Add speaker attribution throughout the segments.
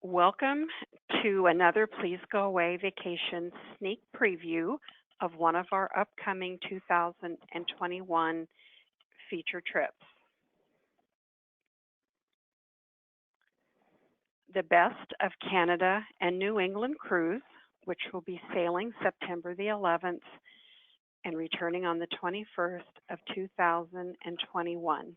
Speaker 1: Welcome to another Please Go Away vacation sneak preview of one of our upcoming 2021 feature trips. The Best of Canada and New England cruise, which will be sailing September the 11th and returning on the 21st of 2021.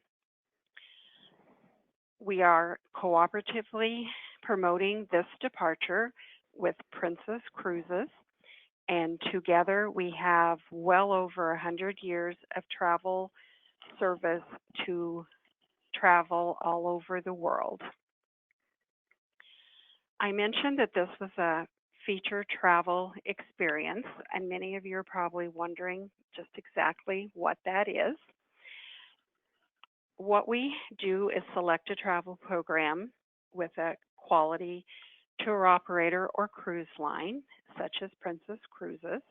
Speaker 1: We are cooperatively promoting this departure with Princess Cruises, and together we have well over 100 years of travel service to travel all over the world. I mentioned that this was a feature travel experience, and many of you are probably wondering just exactly what that is. What we do is select a travel program with a quality tour operator or cruise line, such as Princess Cruises.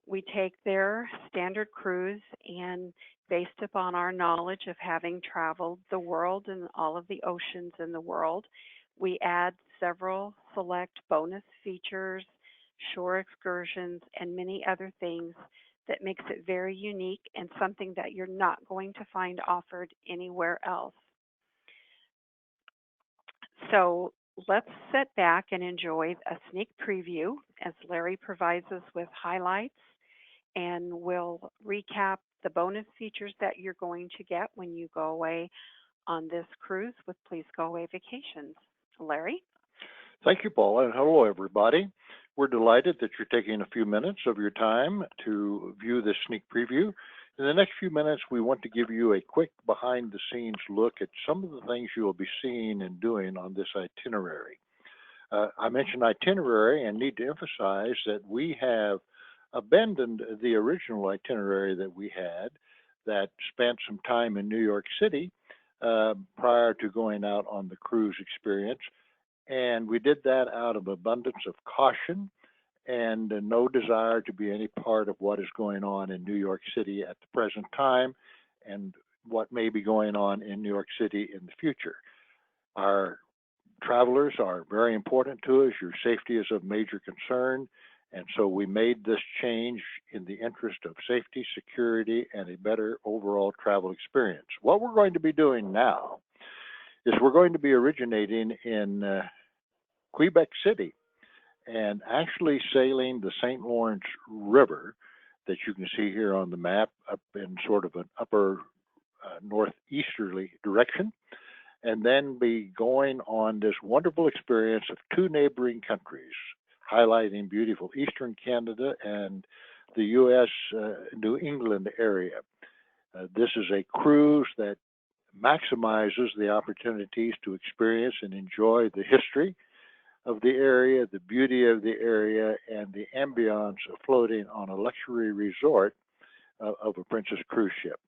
Speaker 1: We take their standard cruise and based upon our knowledge of having traveled the world and all of the oceans in the world, we add several select bonus features, shore excursions, and many other things that makes it very unique and something that you're not going to find offered anywhere else. So let's sit back and enjoy a sneak preview as Larry provides us with highlights and we'll recap the bonus features that you're going to get when you go away on this cruise with Please Go Away Vacations. Larry?
Speaker 2: Thank you, Paula, and hello, everybody. We're delighted that you're taking a few minutes of your time to view this sneak preview. In the next few minutes, we want to give you a quick behind-the-scenes look at some of the things you will be seeing and doing on this itinerary. I mentioned itinerary and need to emphasize that we have abandoned the original itinerary that we had that spent some time in New York City prior to going out on the cruise experience. And we did that out of abundance of caution and no desire to be any part of what is going on in New York City at the present time and what may be going on in New York City in the future. Our travelers are very important to us. Your safety is of major concern. And so we made this change in the interest of safety, security, and a better overall travel experience. What we're going to be doing now is we're going to be originating in Quebec City and actually sailing the St. Lawrence River that you can see here on the map up in sort of an upper northeasterly direction, and then be going on this wonderful experience of two neighboring countries, highlighting beautiful eastern Canada and the U.S. New England area. This is a cruise that maximizes the opportunities to experience and enjoy the history of the area, the beauty of the area, and the ambiance of floating on a luxury resort of a Princess cruise ship.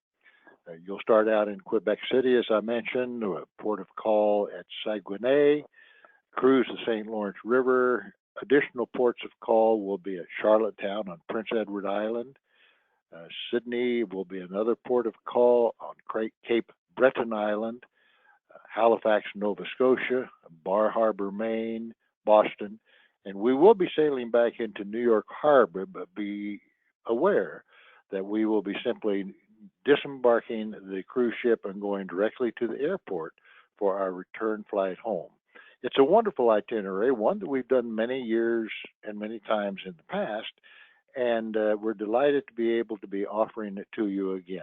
Speaker 2: You'll start out in Quebec City, as I mentioned, a port of call at Saguenay, cruise the St. Lawrence River. Additional ports of call will be at Charlottetown on Prince Edward Island. Sydney will be another port of call on Cape Breton Island, Halifax, Nova Scotia, Bar Harbor, Maine, Boston, and we will be sailing back into New York Harbor, but be aware that we will be simply disembarking the cruise ship and going directly to the airport for our return flight home. It's a wonderful itinerary, one that we've done many years and many times in the past, and we're delighted to be able to be offering it to you again.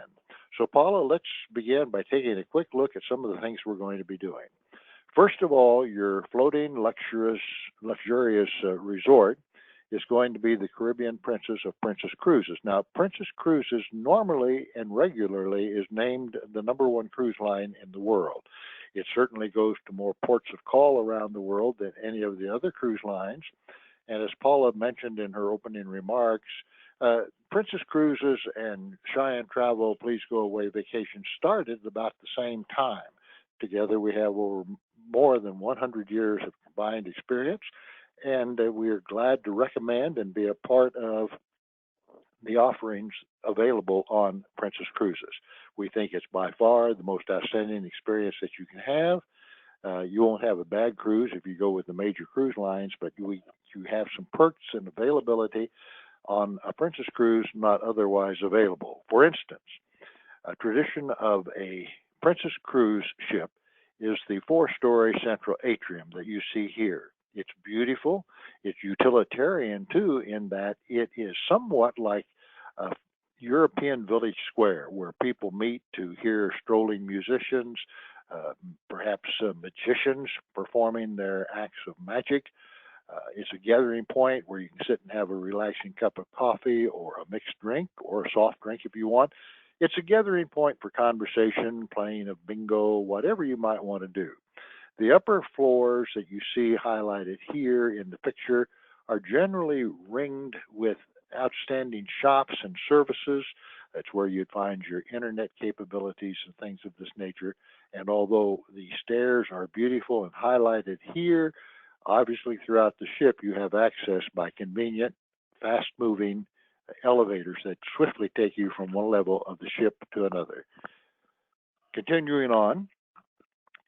Speaker 2: So, Paula, let's begin by taking a quick look at some of the things we're going to be doing. First of all, your floating luxurious resort is going to be the Caribbean Princess of Princess Cruises. Now, Princess Cruises normally and regularly is named the #1 cruise line in the world. It certainly goes to more ports of call around the world than any of the other cruise lines. And as Paula mentioned in her opening remarks, Princess Cruises and Cheyenne Travel Please Go Away Vacations started about the same time. Together we have over more than 100 years of combined experience, and we are glad to recommend and be a part of the offerings available on Princess Cruises. We think it's by far the most outstanding experience that you can have. You won't have a bad cruise if you go with the major cruise lines, but you have some perks and availability on a Princess cruise not otherwise available. For instance, a tradition of a Princess cruise ship is the 4-story central atrium that you see here. It's beautiful. It's utilitarian too, in that it is somewhat like a European village square where people meet to hear strolling musicians, perhaps magicians performing their acts of magic. It's a gathering point where you can sit and have a relaxing cup of coffee or a mixed drink or a soft drink if you want. It's a gathering point for conversation, playing of bingo, whatever you might want to do. The upper floors that you see highlighted here in the picture are generally ringed with outstanding shops and services. That's where you'd find your internet capabilities and things of this nature. And although the stairs are beautiful and highlighted here, obviously throughout the ship you have access by convenient, fast-moving elevators that swiftly take you from one level of the ship to another. Continuing on,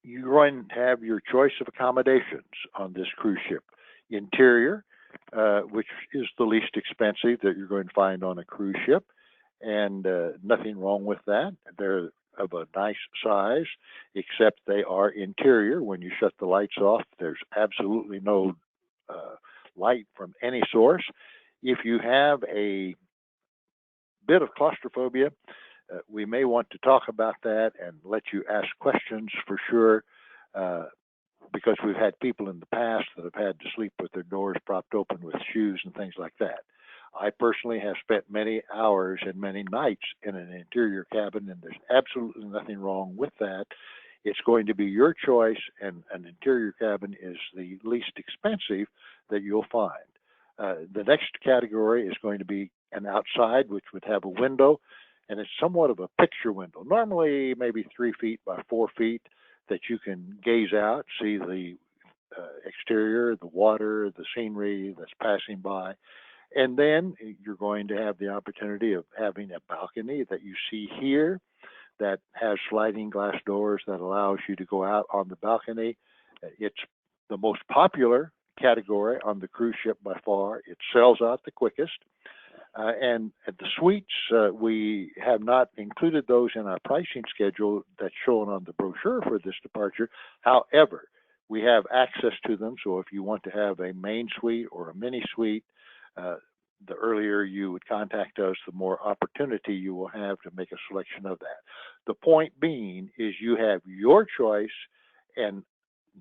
Speaker 2: you're going to have your choice of accommodations on this cruise ship. Interior, which is the least expensive that you're going to find on a cruise ship, and nothing wrong with that. They're of a nice size, except they are interior. When you shut the lights off, there's absolutely no light from any source. If you have a bit of claustrophobia, we may want to talk about that and let you ask questions for sure, because we've had people in the past that have had to sleep with their doors propped open with shoes and things like that. I personally have spent many hours and many nights in an interior cabin, and there's absolutely nothing wrong with that. It's going to be your choice, and an interior cabin is the least expensive that you'll find. The next category is going to be an outside, which would have a window, and it's somewhat of a picture window, normally maybe 3 feet by 4 feet, that you can gaze out, see the exterior, the water, the scenery that's passing by. And then you're going to have the opportunity of having a balcony that you see here that has sliding glass doors that allows you to go out on the balcony. It's the most popular category on the cruise ship by far. It sells out the quickest. And at the suites, we have not included those in our pricing schedule that's shown on the brochure for this departure. However, we have access to them, so if you want to have a main suite or a mini suite, the earlier you would contact us, the more opportunity you will have to make a selection of that. The point being is you have your choice, and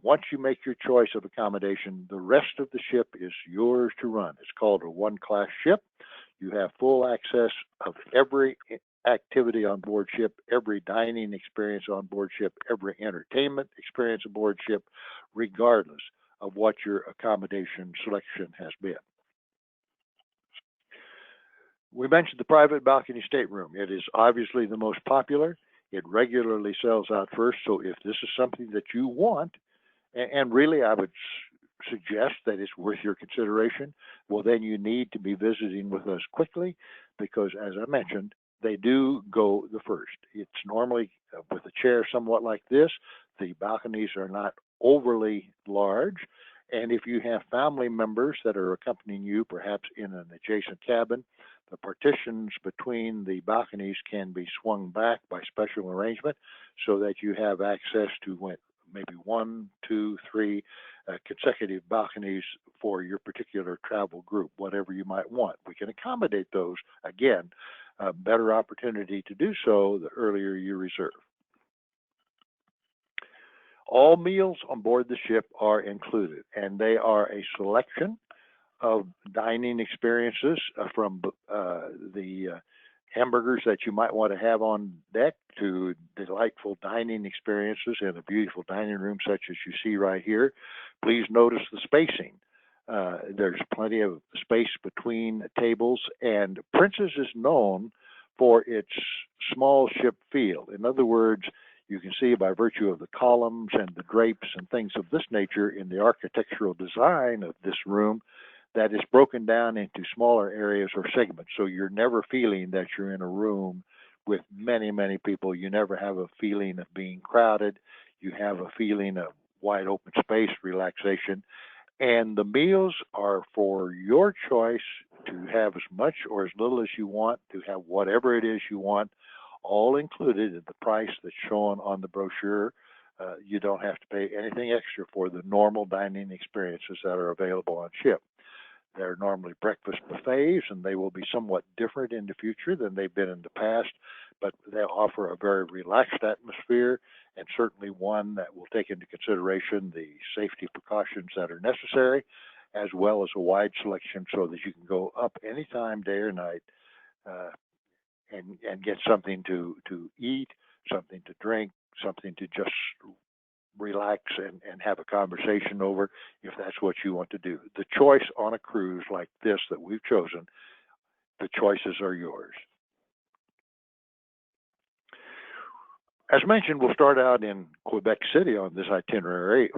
Speaker 2: once you make your choice of accommodation, the rest of the ship is yours to run. It's called a one-class ship. You have full access of every activity on board ship, every dining experience on board ship, every entertainment experience aboard ship, regardless of what your accommodation selection has been. We mentioned the private balcony stateroom. It is obviously the most popular. It regularly sells out first, so if this is something that you want, and really I would suggest that it's worth your consideration, well, then you need to be visiting with us quickly, because as I mentioned, they do go the first. It's normally with a chair somewhat like this. The balconies are not overly large, and if you have family members that are accompanying you, perhaps in an adjacent cabin, the partitions between the balconies can be swung back by special arrangement so that you have access to maybe 1, 2, 3 consecutive balconies for your particular travel group, whatever you might want. We can accommodate those. Again, a better opportunity to do so the earlier you reserve. All meals on board the ship are included, and they are a selection of dining experiences from the hamburgers that you might want to have on deck to delightful dining experiences in a beautiful dining room such as you see right here. Please notice the spacing. There's plenty of space between tables, and Princess is known for its small ship feel. In other words, you can see by virtue of the columns and the drapes and things of this nature in the architectural design of this room that is broken down into smaller areas or segments. So you're never feeling that you're in a room with many, many people. You never have a feeling of being crowded. You have a feeling of wide open space relaxation. And the meals are for your choice to have as much or as little as you want, to have whatever it is you want, all included at the price that's shown on the brochure. You don't have to pay anything extra for the normal dining experiences that are available on ship. They're normally breakfast buffets, and they will be somewhat different in the future than they've been in the past, but they offer a very relaxed atmosphere and certainly one that will take into consideration the safety precautions that are necessary, as well as a wide selection so that you can go up anytime, day or night, uh, and get something to eat, something to drink, something to just relax and have a conversation over if that's what you want to do. The choice on a cruise like this that we've chosen, the choices are yours. As mentioned, we'll start out in Quebec City on this itinerary.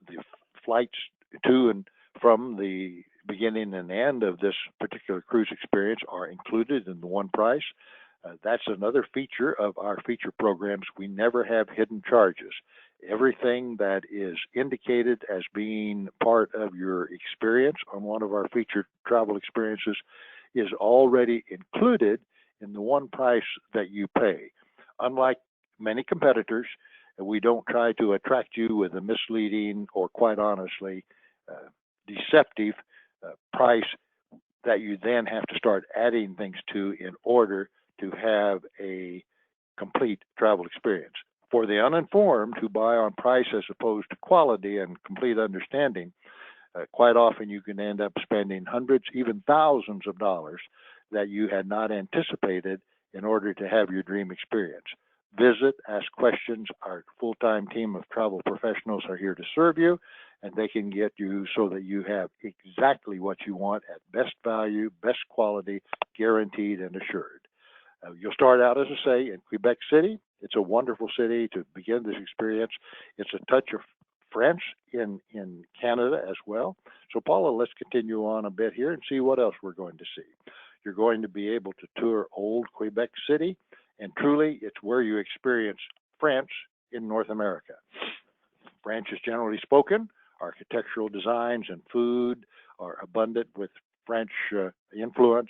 Speaker 2: The flights to and from the beginning and end of this particular cruise experience are included in the one price. That's another feature of our feature programs. We never have hidden charges. Everything that is indicated as being part of your experience on one of our featured travel experiences is already included in the one price that you pay. Unlike many competitors, we don't try to attract you with a misleading or, quite honestly, deceptive price that you then have to start adding things to in order to have a complete travel experience. For the uninformed who buy on price as opposed to quality and complete understanding, quite often you can end up spending hundreds, even thousands of dollars that you had not anticipated in order to have your dream experience. Visit, ask questions. Our full-time team of travel professionals are here to serve you, and they can get you so that you have exactly what you want at best value, best quality, guaranteed and assured. You'll start out, as I say, in Quebec City. It's a wonderful city to begin this experience. It's a touch of French in Canada as well. So, Paula, let's continue on a bit here and see what else we're going to see. You're going to be able to tour old Quebec City, and truly, it's where you experience French in North America. French is generally spoken. Architectural designs and food are abundant with French influence,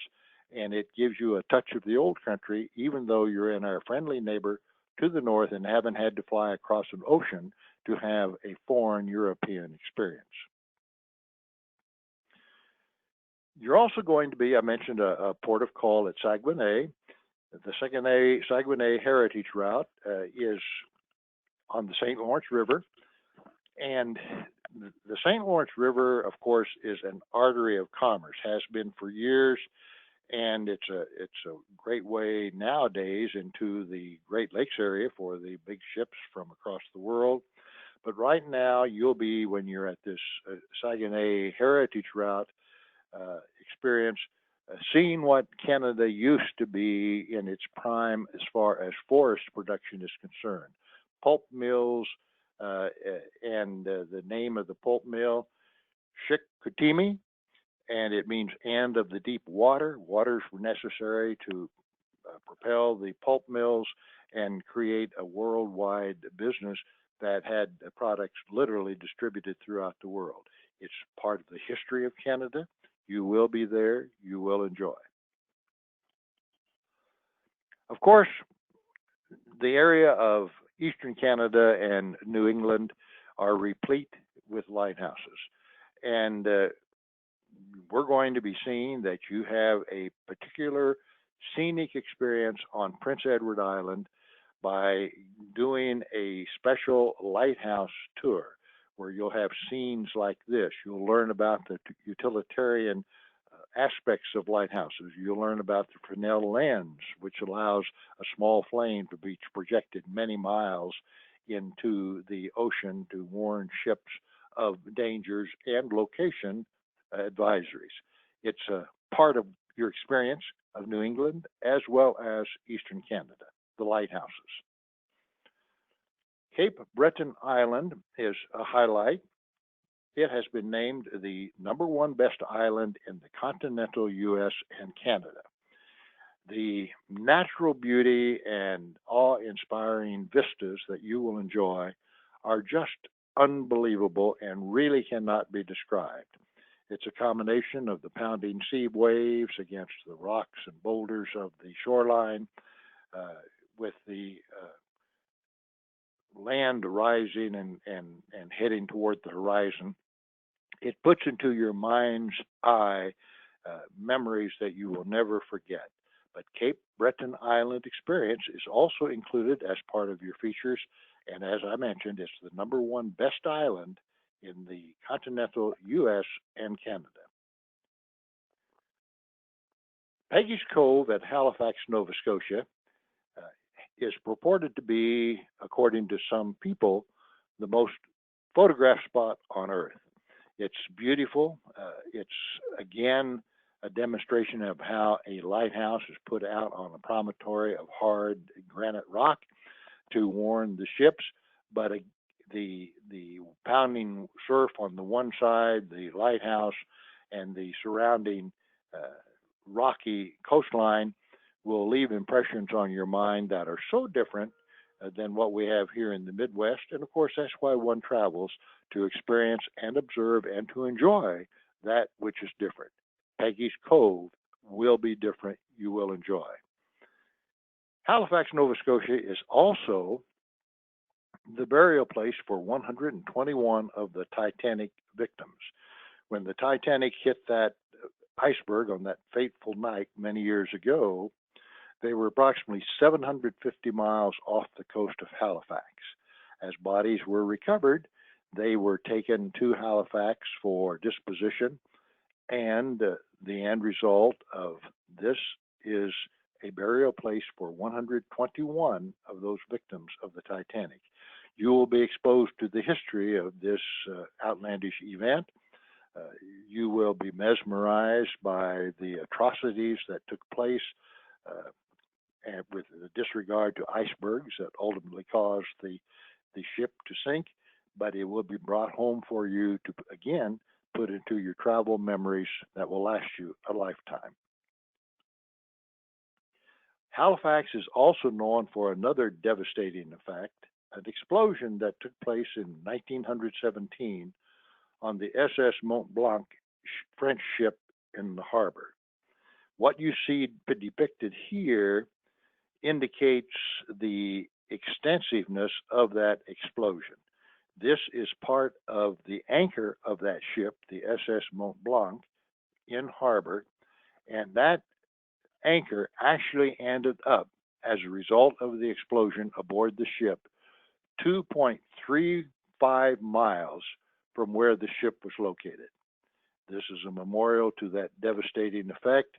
Speaker 2: and it gives you a touch of the old country, even though you're in our friendly neighbor to the north and haven't had to fly across an ocean to have a foreign European experience. You're also going to be, I mentioned a port of call at Saguenay. The Saguenay Heritage Route is on the St. Lawrence River, and the St. Lawrence River, of course, is an artery of commerce, has been for years, and it's a great way nowadays into the Great Lakes area for the big ships from across the world. But right now, you'll be, when you're at this Saguenay Heritage Route experience, seeing what Canada used to be in its prime as far as forest production is concerned. Pulp mills, and the name of the pulp mill, Chicoutimi, and it means "and of the deep water." Waters were necessary to propel the pulp mills and create a worldwide business that had products literally distributed throughout the world. It's part of the history of Canada. You will be there. You will enjoy. Of course, the area of eastern Canada and New England are replete with lighthouses. And we're going to be seeing that you have a particular scenic experience on Prince Edward Island by doing a special lighthouse tour where you'll have scenes like this. You'll learn about the utilitarian aspects of lighthouses. You'll learn about the Fresnel lens, which allows a small flame to be projected many miles into the ocean to warn ships of dangers and location advisories. It's a part of your experience of New England as well as Eastern Canada, the lighthouses. Cape Breton Island is a highlight. It has been named the #1 best island in the continental U.S. and Canada. The natural beauty and awe-inspiring vistas that you will enjoy are just unbelievable and really cannot be described. It's a combination of the pounding sea waves against the rocks and boulders of the shoreline, uh, with the land rising and heading toward the horizon. It puts into your mind's eye memories that you will never forget. But Cape Breton Island Experience is also included as part of your features, and as I mentioned, it's the number one best island in the continental U.S. and Canada. Peggy's Cove at Halifax, Nova Scotia, uh, is purported to be, according to some people, the most photographed spot on Earth. It's beautiful. It's again a demonstration of how a lighthouse is put out on a promontory of hard granite rock to warn the ships, but the pounding surf on the one side, the lighthouse, and the surrounding uh, rocky coastline will leave impressions on your mind that are so different than what we have here in the Midwest. And of course, that's why one travels to experience and observe and to enjoy that which is different. Peggy's Cove will be different. You will enjoy. Halifax, Nova Scotia is also the burial place for 121 of the Titanic victims. When the Titanic hit that iceberg on that fateful night many years ago, they were approximately 750 miles off the coast of Halifax. As bodies were recovered, they were taken to Halifax for disposition, and the end result of this is a burial place for 121 of those victims of the Titanic. You will be exposed to the history of this outlandish event. Uh, you will be mesmerized by the atrocities that took place, and with the disregard to icebergs that ultimately caused the ship to sink, but it will be brought home for you to, again, put into your travel memories that will last you a lifetime. Halifax is also known for another devastating effect, an explosion that took place in 1917 on the SS Mont Blanc French ship in the harbor. What you see depicted here indicates the extensiveness of that explosion. This is part of the anchor of that ship, the SS Mont Blanc, in harbor, and that anchor actually ended up, as a result of the explosion aboard the ship, 2.35 miles from where the ship was located. This is a memorial to that devastating effect.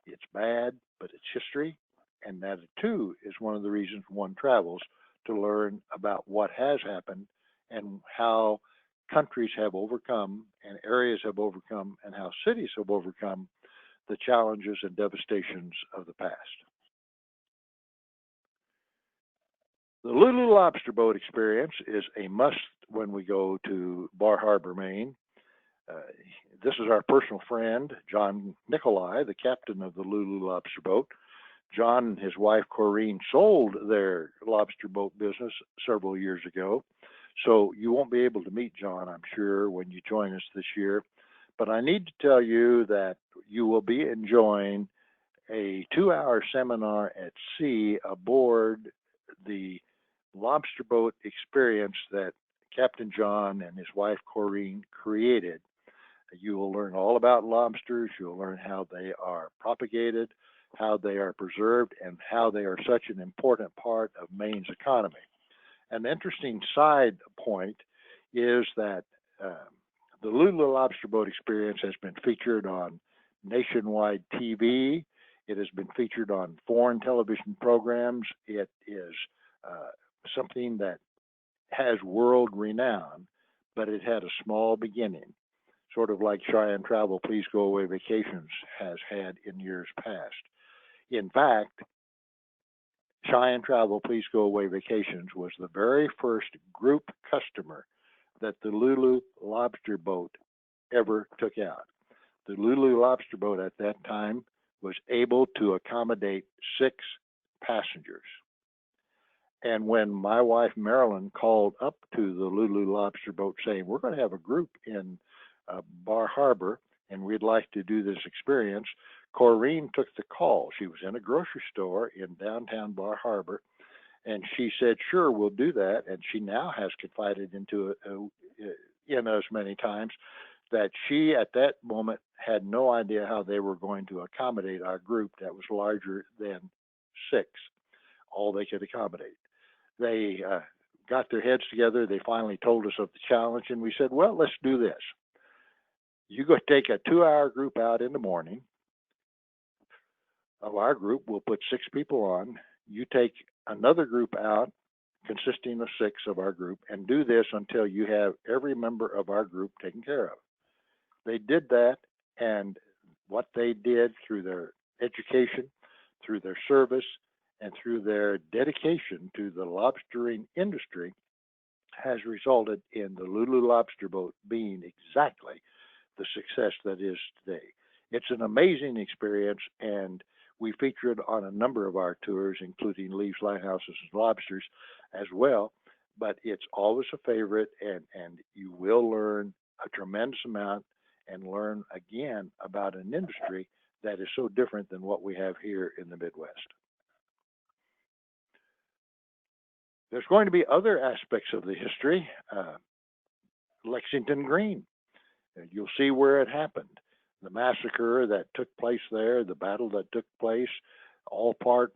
Speaker 2: It's bad, but it's history, and that too is one of the reasons one travels, to learn about what has happened and how countries have overcome and areas have overcome and how cities have overcome the challenges and devastations of the past. The Lulu Lobster Boat experience is a must when we go to Bar Harbor, Maine. Uh, this is our personal friend, John Nicolai, the captain of the Lulu Lobster Boat. John and his wife, Corrine, sold their lobster boat business several years ago. So you won't be able to meet John, I'm sure, when you join us this year. But I need to tell you that you will be enjoying a 2-hour seminar at sea aboard the lobster boat experience that Captain John and his wife Corrine created. You will learn all about lobsters. You'll learn how they are propagated, how they are preserved, and how they are such an important part of Maine's economy. An interesting side point is that the Lulu Lobster Boat experience has been featured on nationwide TV. It has been featured on foreign television programs. It is something that has world renown, but it had a small beginning, sort of like Cheyenne Travel Please Go Away Vacations has had in years past. In fact, Cheyenne Travel Please Go Away Vacations was the very first group customer that the Lulu Lobster Boat ever took out. The Lulu Lobster Boat at that time was able to accommodate 6 passengers. And when my wife Marilyn called up to the Lulu Lobster Boat saying, we're going to have a group in Bar Harbor and we'd like to do this experience, Corrine took the call. She was in a grocery store in downtown Bar Harbor, and she said, sure, we'll do that. And she now has confided in us many times that she, at that moment, had no idea how they were going to accommodate our group that was larger than 6, all they could accommodate. They got their heads together. They finally told us of the challenge, and we said, well, let's do this. You go take a 2-hour group out in the morning. Of our group, we'll put 6 people on. You take another group out consisting of 6 of our group and do this until you have every member of our group taken care of. They did that, and what they did through their education, through their service, and through their dedication to the lobstering industry has resulted in the Lulu Lobster Boat being exactly the success that is today. It's an amazing experience, and we feature it on a number of our tours, including Leaves, Lighthouses, and Lobsters as well. But it's always a favorite, and you will learn a tremendous amount and learn again about an industry that is so different than what we have here in the Midwest. There's going to be other aspects of the history. Lexington Green, you'll see where it happened. The massacre that took place there, the battle that took place, all part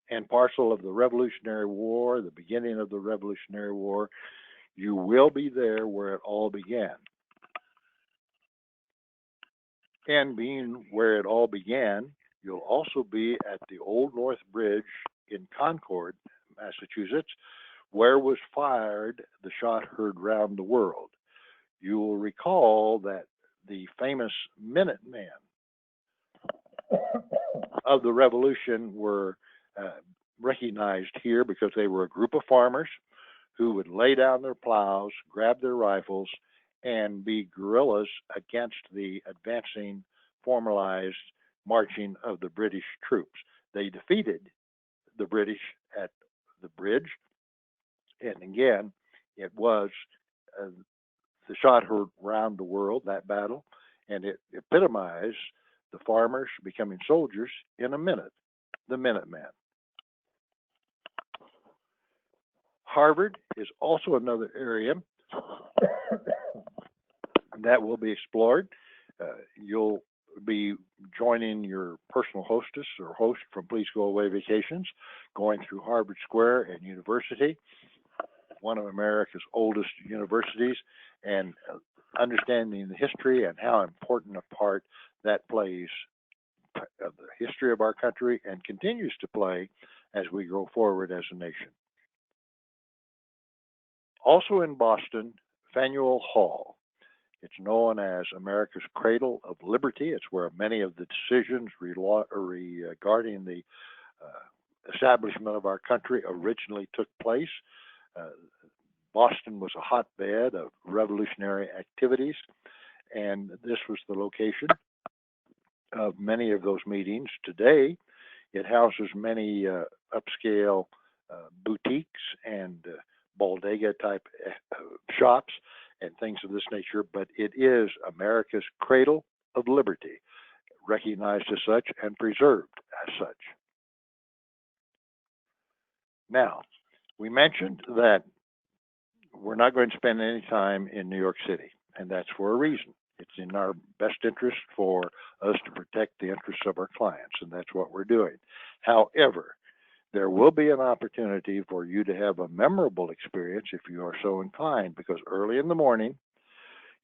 Speaker 2: and parcel of the Revolutionary War, the beginning of the Revolutionary War. You will be there where it all began. And being where it all began, you'll also be at the Old North Bridge in Concord, Massachusetts, where was fired the shot heard round the world. You will recall that the famous Minutemen of the Revolution were recognized here because they were a group of farmers who would lay down their plows, grab their rifles, and be guerrillas against the advancing, formalized marching of the British troops. They defeated the British at the bridge, and again, it was the shot heard round the world, that battle, and it epitomized the farmers becoming soldiers in a minute, the Minutemen. Harvard is also another area that will be explored. You'll be joining your personal hostess or host from Please Go Away Vacations, going through Harvard Square and University, one of America's oldest universities, and understanding the history and how important a part that plays of the history of our country and continues to play as we go forward as a nation. Also in Boston, Faneuil Hall. It's known as America's Cradle of Liberty. It's where many of the decisions regarding the establishment of our country originally took place. Boston was a hotbed of revolutionary activities, and this was the location of many of those meetings. Today, it houses many upscale boutiques and bodega-type shops and things of this nature, but it is America's Cradle of Liberty, recognized as such and preserved as such. Now, we mentioned that we're not going to spend any time in New York City, and that's for a reason. It's in our best interest for us to protect the interests of our clients, and that's what we're doing. However, there will be an opportunity for you to have a memorable experience if you are so inclined, because early in the morning,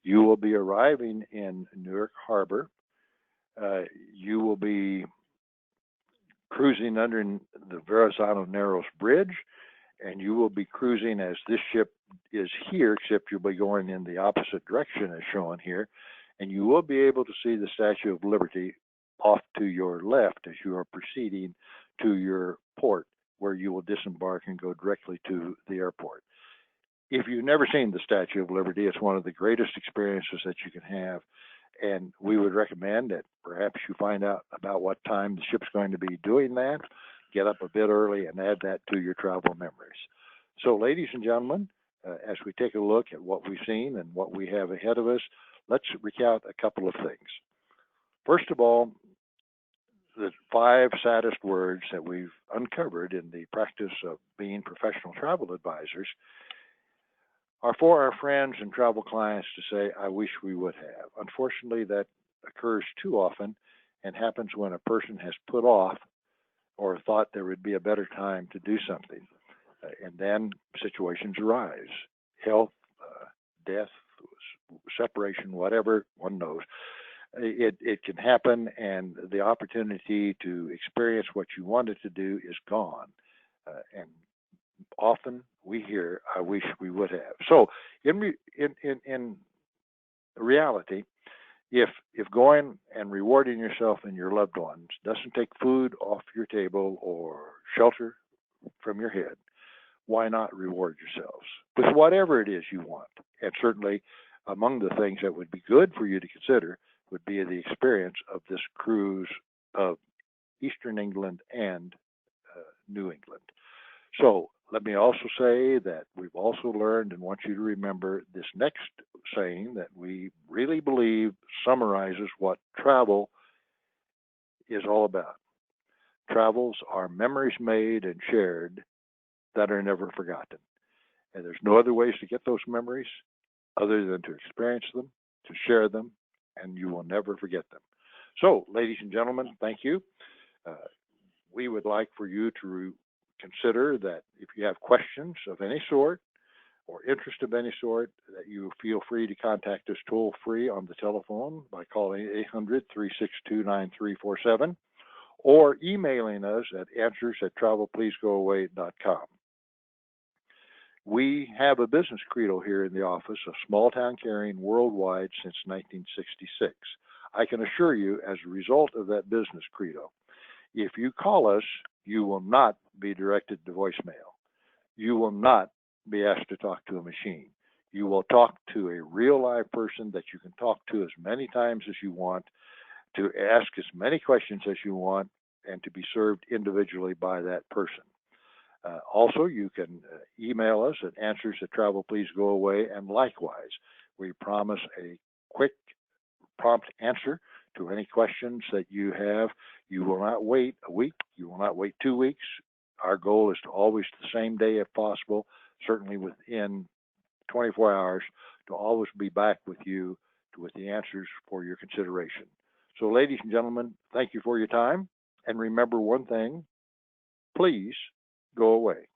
Speaker 2: you will be arriving in Newark Harbor. You will be cruising under the Verrazano Narrows Bridge, and you will be cruising as this ship is here, except you'll be going in the opposite direction as shown here, and you will be able to see the Statue of Liberty off to your left as you are proceeding to your port, where you will disembark and go directly to the airport. If you've never seen the Statue of Liberty, it's one of the greatest experiences that you can have, and we would recommend that perhaps you find out about what time the ship's going to be doing that. get up a bit early and add that to your travel memories. So, ladies and gentlemen, as we take a look at what we've seen and what we have ahead of us, let's recount a couple of things. First of all, the 5 saddest words that we've uncovered in the practice of being professional travel advisors are for our friends and travel clients to say, I wish we would have. Unfortunately, that occurs too often and happens when a person has put off or thought there would be a better time to do something. And then situations arise, health, death, separation, whatever, one knows. It can happen, and the opportunity to experience what you wanted to do is gone. And often we hear, "I wish we would have." So, in reality, if going and rewarding yourself and your loved ones doesn't take food off your table or shelter from your head, why not reward yourselves with whatever it is you want? And certainly, among the things that would be good for you to consider would be the experience of this cruise of Eastern England and New England. So let me also say that we've also learned and want you to remember this next saying that we really believe summarizes what travel is all about. Travels are memories made and shared that are never forgotten. And there's no other ways to get those memories other than to experience them, to share them, and you will never forget them. So, ladies and gentlemen, thank you. We would like for you to consider that if you have questions of any sort or interest of any sort, that you feel free to contact us toll free on the telephone by calling 800-362-9347 or emailing us at answers@travelpleasegoaway.com. We have a business credo here in the office of small town caring worldwide since 1966. I can assure you, as a result of that business credo, if you call us, you will not be directed to voicemail. You will not be asked to talk to a machine. You will talk to a real live person that you can talk to as many times as you want, to ask as many questions as you want, and to be served individually by that person. Also, you can email us at answers@travelpleasegoaway, and likewise, we promise a quick, prompt answer to any questions that you have. You will not wait a week. You will not wait 2 weeks. Our goal is to always the same day if possible, certainly within 24 hours, to always be back with you with the answers for your consideration. So, ladies and gentlemen, thank you for your time. And remember one thing, please go away.